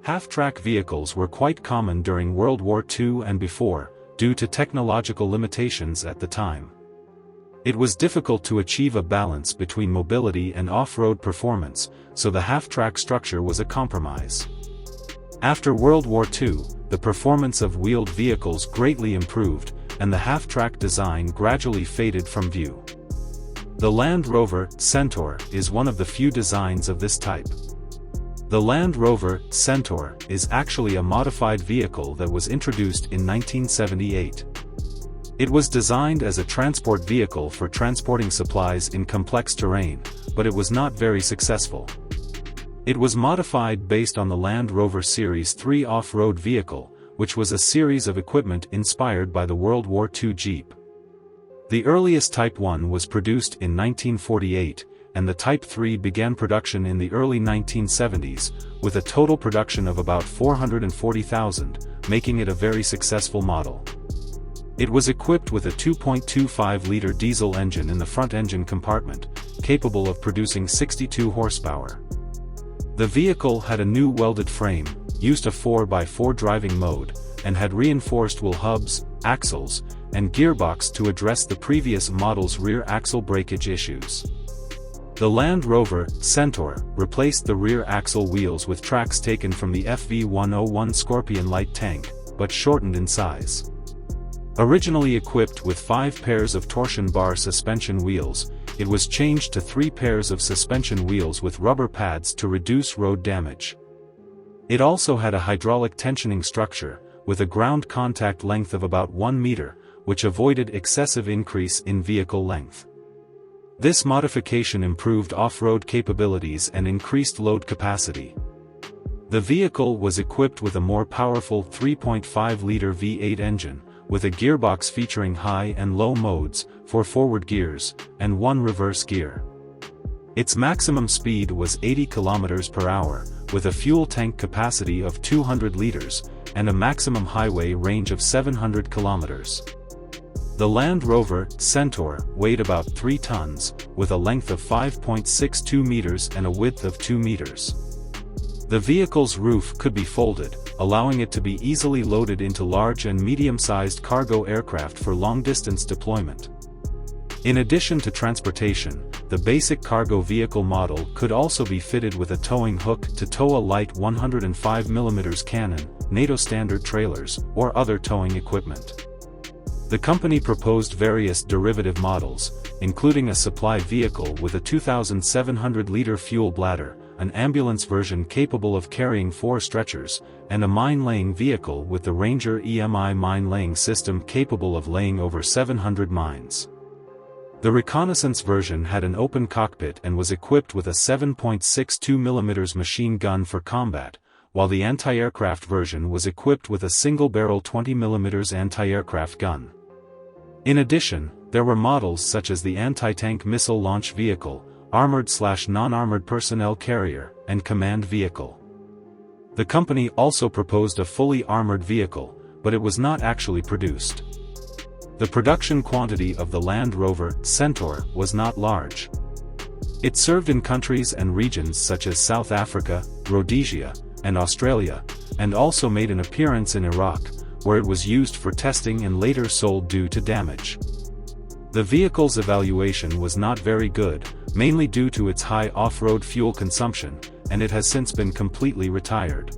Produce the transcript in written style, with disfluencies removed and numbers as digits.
Half-track vehicles were quite common during World War II and before, due to technological limitations at the time. It was difficult to achieve a balance between mobility and off-road performance, so the half-track structure was a compromise. After World War II, the performance of wheeled vehicles greatly improved, and the half-track design gradually faded from view. The Land Rover Centaur is one of the few designs of this type. The Land Rover Centaur is actually a modified vehicle that was introduced in 1978. It was designed as a transport vehicle for transporting supplies in complex terrain, but it was not very successful. It was modified based on the Land Rover Series III off-road vehicle, which was a series of equipment inspired by the World War II Jeep. The earliest Type 1 was produced in 1948, and the Type 3 began production in the early 1970s, with a total production of about 440,000, making it a very successful model. It was equipped with a 2.25-liter diesel engine in the front engine compartment, capable of producing 62 horsepower. The vehicle had a new welded frame, used a 4x4 driving mode, and had reinforced wheel hubs, axles, and gearbox to address the previous model's rear axle breakage issues. The Land Rover Centaur replaced the rear axle wheels with tracks taken from the FV101 Scorpion light tank, but shortened in size. Originally equipped with 5 pairs of torsion bar suspension wheels, it was changed to 3 pairs of suspension wheels with rubber pads to reduce road damage. It also had a hydraulic tensioning structure, with a ground contact length of about 1 meter, which avoided excessive increase in vehicle length. This modification improved off-road capabilities and increased load capacity. The vehicle was equipped with a more powerful 3.5-liter V8 engine, with a gearbox featuring high and low modes, 4 forward gears, and 1 reverse gear. Its maximum speed was 80 km per hour, with a fuel tank capacity of 200 liters, and a maximum highway range of 700 kilometers. The Land Rover Centaur weighed about 3 tons, with a length of 5.62 meters and a width of 2 meters. The vehicle's roof could be folded, allowing it to be easily loaded into large and medium-sized cargo aircraft for long-distance deployment. In addition to transportation, the basic cargo vehicle model could also be fitted with a towing hook to tow a light 105mm cannon, NATO standard trailers, or other towing equipment. The company proposed various derivative models, including a supply vehicle with a 2,700-liter fuel bladder, an ambulance version capable of carrying 4 stretchers, and a mine-laying vehicle with the Ranger EMI mine-laying system capable of laying over 700 mines. The reconnaissance version had an open cockpit and was equipped with a 7.62mm machine gun for combat, while the anti-aircraft version was equipped with a single-barrel 20mm anti-aircraft gun. In addition, there were models such as the anti-tank missile launch vehicle, armored/non-armored personnel carrier, and command vehicle. The company also proposed a fully armored vehicle, but it was not actually produced. The production quantity of the Land Rover Centaur was not large. It served in countries and regions such as South Africa, Rhodesia, and Australia, and also made an appearance in Iraq, where it was used for testing and later sold due to damage. The vehicle's evaluation was not very good, mainly due to its high off-road fuel consumption, and it has since been completely retired.